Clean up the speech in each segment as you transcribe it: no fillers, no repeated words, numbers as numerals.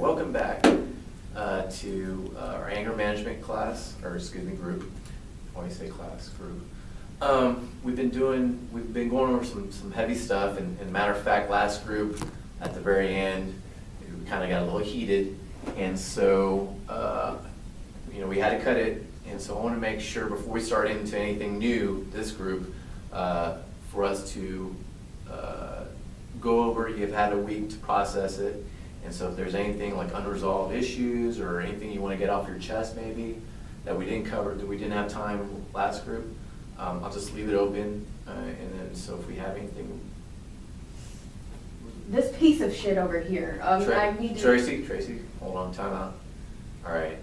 welcome back to our anger management class, or excuse me, group. Why do you say class? Group. We've been going over some heavy stuff, and matter of fact, last group at the very end, we kind of got a little heated, and so we had to cut it. And so I want to make sure before we start into anything new, this group, for us to go over. You've had a week to process it. And so if there's anything like unresolved issues or anything you want to get off your chest maybe that we didn't cover, that we didn't have time last group, I'll just leave it open. And then so if we have anything. This piece of shit over here. I need to... Tracy, hold on, time out. All right,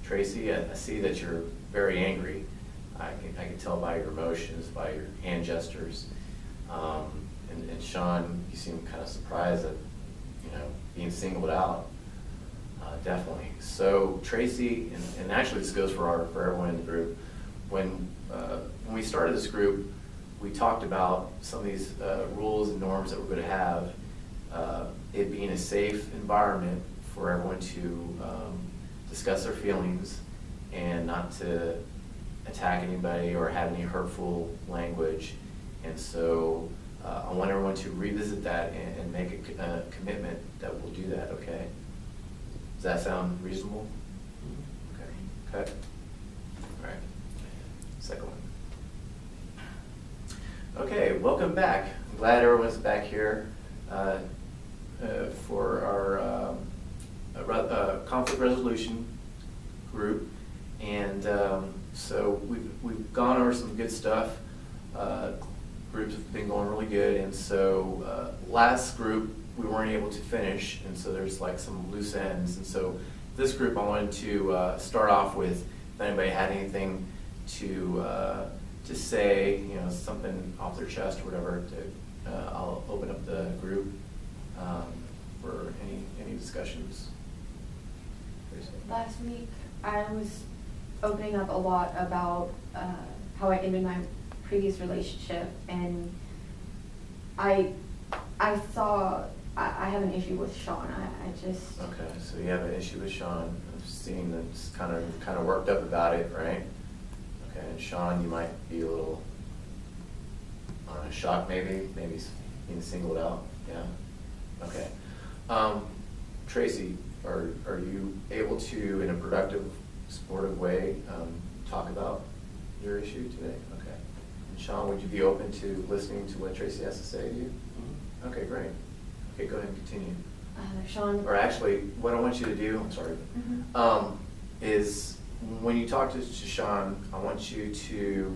Tracy, I see that you're very angry. I can tell by your emotions, by your hand gestures. And Sean, you seem kind of surprised at being singled out. Definitely. So Tracy, and actually this goes for everyone in the group. When we started this group, we talked about some of these rules and norms that we're going to have. It being a safe environment for everyone to discuss their feelings and not to attack anybody or have any hurtful language. And so I want everyone to revisit that and make a commitment that we'll do that, okay? Does that sound reasonable? Okay. Okay. All right. Second one. Okay, welcome back. I'm glad everyone's back here for our conflict resolution group. And so we've gone over some good stuff. Groups have been going really good, and so last group we weren't able to finish, and so there's like some loose ends. And so this group I wanted to start off with, if anybody had anything to say, something off their chest or whatever, I'll open up the group for any discussions. Last week I was opening up a lot about how I ended my previous relationship, and I have an issue with Sean. I just... Okay, so you have an issue with Sean. I've seen that's kind of worked up about it, right? Okay, and Sean, you might be a little shocked maybe being singled out. Yeah. Okay. Tracy, are you able to, in a productive, supportive way, talk about your issue today? Okay. And Sean, would you be open to listening to what Tracy has to say to you? Mm-hmm. Okay, great. Okay, go ahead and continue. Sean. Or actually, what I want you to do, I'm sorry, is when you talk to Sean, I want you to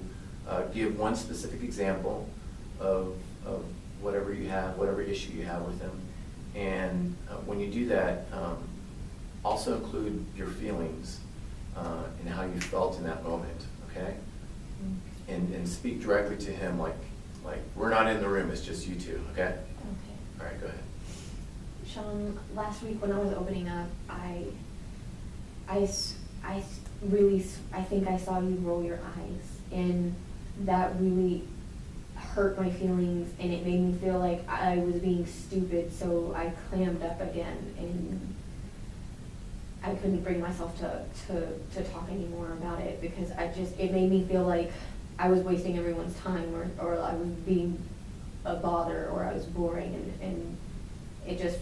give one specific example of whatever you have, whatever issue you have with him. And when you do that, also include your feelings and how you felt in that moment, okay? And speak directly to him like we're not in the room, it's just you two, okay? Okay. All right, go ahead. Sean, last week when I was opening up, I think I saw you roll your eyes, and that really hurt my feelings, and it made me feel like I was being stupid, so I clammed up again, and I couldn't bring myself to talk anymore about it, because it made me feel like I was wasting everyone's time, or I was being a bother, or I was boring, and it just,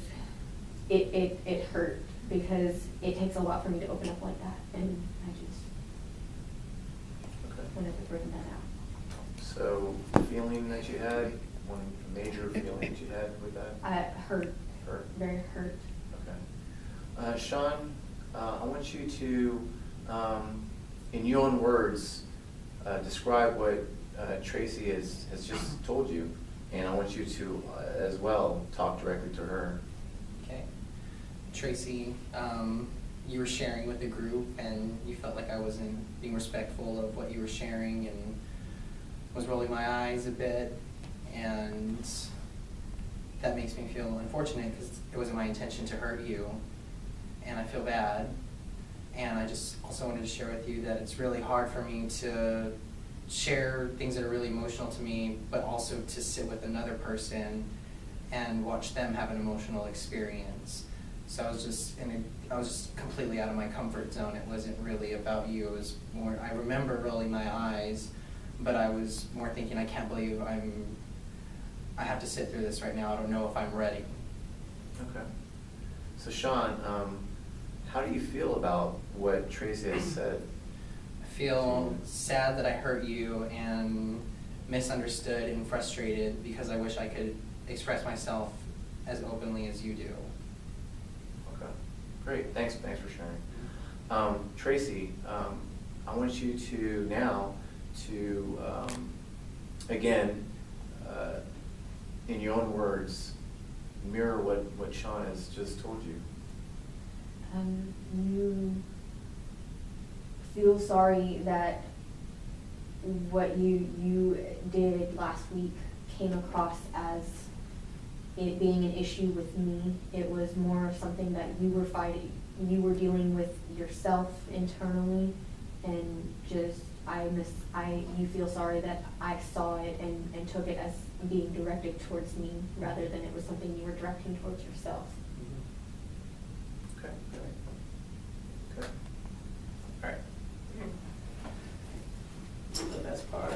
it hurt, because it takes a lot for me to open up like that, and I just wanted to bring that out. So, the feeling that you had, one major feeling that you had with that? Hurt. Hurt? Very hurt. Okay. Sean, I want you to, in your own words, describe what Tracy has just told you, and I want you to, as well, talk directly to her. Okay. Tracy, you were sharing with the group, and you felt like I wasn't being respectful of what you were sharing, and was rolling my eyes a bit, and that makes me feel unfortunate because it wasn't my intention to hurt you, and I feel bad. And I just also wanted to share with you that it's really hard for me to share things that are really emotional to me, but also to sit with another person and watch them have an emotional experience. So I was just completely out of my comfort zone. It wasn't really about you. It was more, I remember rolling my eyes, but I was more thinking, I can't believe I have to sit through this right now. I don't know if I'm ready. Okay. So Sean, how do you feel about what Tracy has said? I feel sad that I hurt you and misunderstood and frustrated because I wish I could express myself as openly as you do. Okay, great. Thanks for sharing. Tracy, I want you to now again, in your own words, mirror what Sean has just told you. You feel sorry that what you did last week came across as it being an issue with me. It was more something that you were dealing with yourself internally, and just you feel sorry that I saw it and took it as being directed towards me rather than it was something you were directing towards yourself. Okay. Okay. All right. The best part.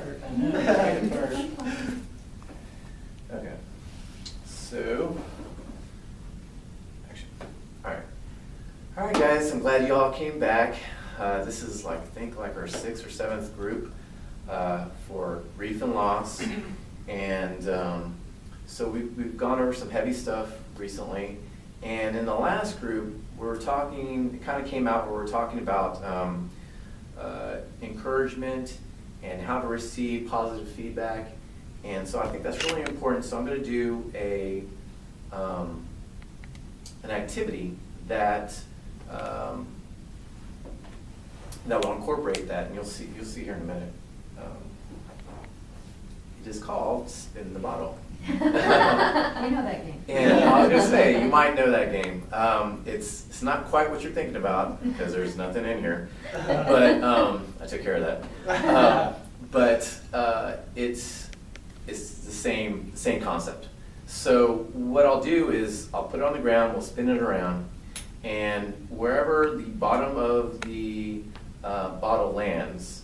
Okay. So, action. All right, guys. I'm glad you all came back. This is I think our 6th or 7th group for grief and loss, and so we've gone over some heavy stuff recently. And in the last group, it kind of came out where we're talking about encouragement and how to receive positive feedback. And so I think that's really important. So I'm going to do an activity that will incorporate that, and you'll see here in a minute. It is called Spin the Bottle. We know that game. And I was going to say, you might know that game. It's not quite what you're thinking about because there's nothing in here, but I took care of that. But it's the same concept. So what I'll do is I'll put it on the ground, we'll spin it around, and wherever the bottom of the bottle lands,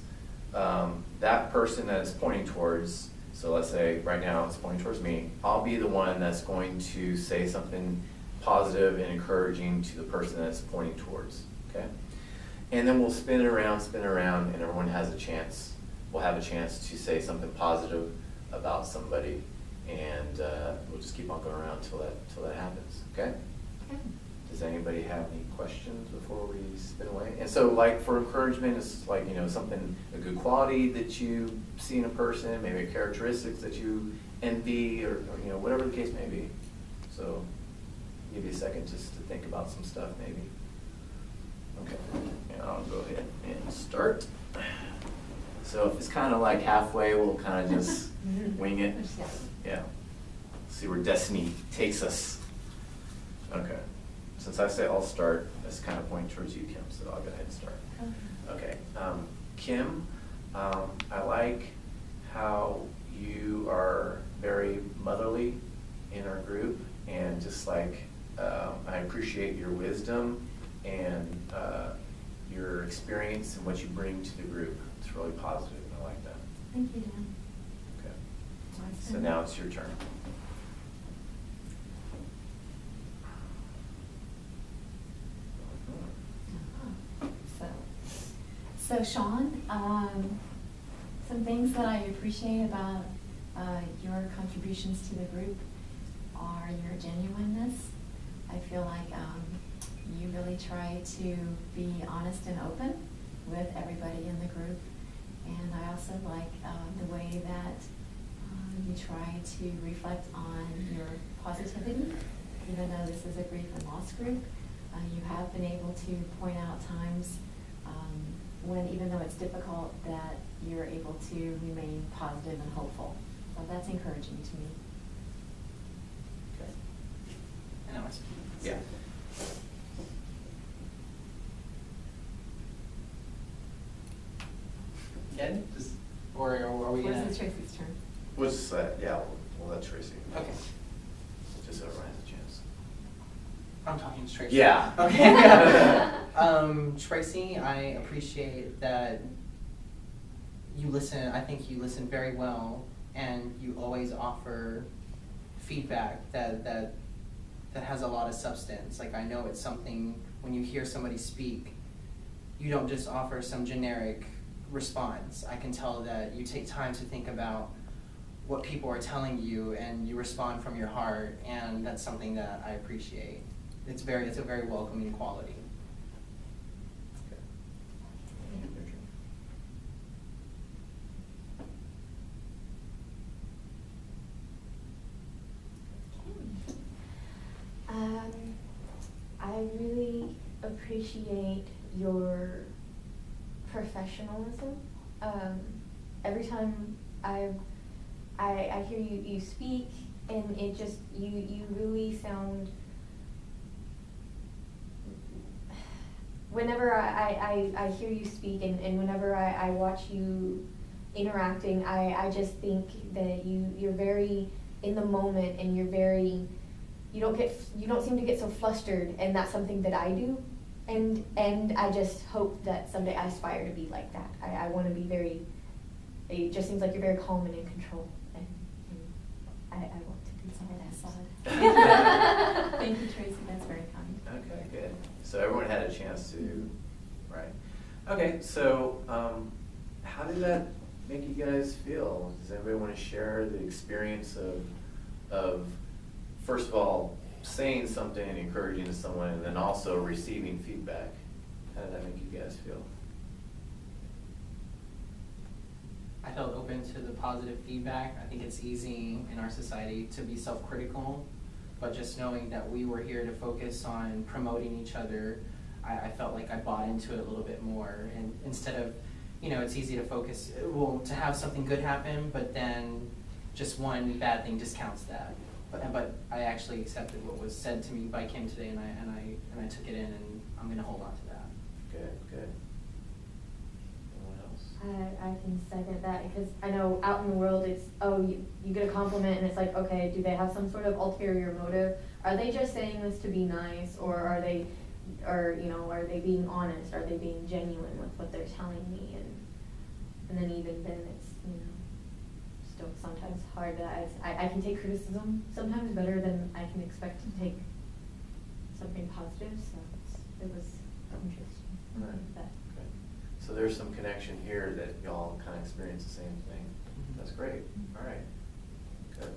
that person that it's pointing towards, so let's say right now it's pointing towards me, I'll be the one that's going to say something positive and encouraging to the person that it's pointing towards, okay? And then we'll spin it around, and everyone has a chance. We'll have a chance to say something positive about somebody, and we'll just keep on going around till that happens, okay? Okay. Does anybody have any questions before we spin away? And so for encouragement, it's something, a good quality that you see in a person, maybe a characteristics that you envy, or whatever the case may be. So give you a second just to think about some stuff maybe. Okay, and I'll go ahead and start. So if it's kind of halfway, we'll kind of just wing it. Yeah. See where destiny takes us. Okay. Since I say I'll start, that's kind of pointing towards you, Kim, so I'll go ahead and start. Okay. Kim, I like how you are very motherly in our group, and just I appreciate your wisdom and your experience and what you bring to the group. It's really positive. I like that. Thank you, Dan. Okay. So now it's your turn. So Sean, some things that I appreciate about your contributions to the group are your genuineness. I feel like you really try to be honest and open with everybody in the group. And I also like the way that you try to reflect on your positivity. Even though this is a grief and loss group, you have been able to point out times when, even though it's difficult, that you're able to remain positive and hopeful. So that's encouraging to me. Okay. And I was. Yeah. Again? Or are we Where's gonna? the Tracy's turn? Yeah, we'll let Tracy. Okay. Just so everyone has a chance. I'm talking to Tracy. Yeah. Okay. Tracy, I appreciate that you listen. I think you listen very well, and you always offer feedback that has a lot of substance. Like, I know it's something, when you hear somebody speak, you don't just offer some generic response. I can tell that you take time to think about what people are telling you, and you respond from your heart, and that's something that I appreciate. It's a very welcoming quality. I really appreciate your professionalism. Every time I hear you speak, and it just, you really sound, whenever I hear you speak, and whenever I watch you interacting, I just think that you're very in the moment, and you're very, you don't seem to get so flustered, and that's something that I do, and I just hope that someday I aspire to be like that. I want to be very, it just seems like you're very calm and in control, and I want to be some of that side. Thank you, Tracy, that's very kind. Okay, good. So everyone had a chance to, right. Okay, so how did that make you guys feel? Does anybody want to share the experience of first of all, saying something and encouraging to someone, and then also receiving feedback? How did that make you guys feel? I felt open to the positive feedback. I think it's easy in our society to be self-critical, but just knowing that we were here to focus on promoting each other, I felt like I bought into it a little bit more. And instead of, it's easy to focus, to have something good happen, but then just one bad thing discounts that. But I actually accepted what was said to me by Kim today, and I took it in, and I'm going to hold on to that. Good. Anyone else? I can second that, because I know out in the world it's, you get a compliment, and it's like, okay, do they have some sort of ulterior motive? Are they just saying this to be nice, or are they being honest? Are they being genuine with what they're telling me? And then even then it's, still sometimes hard. I can take criticism sometimes better than I can expect to take something positive, so it was interesting. Right. Okay. So there's some connection here that y'all kind of experience the same thing. That's great. All right. Good.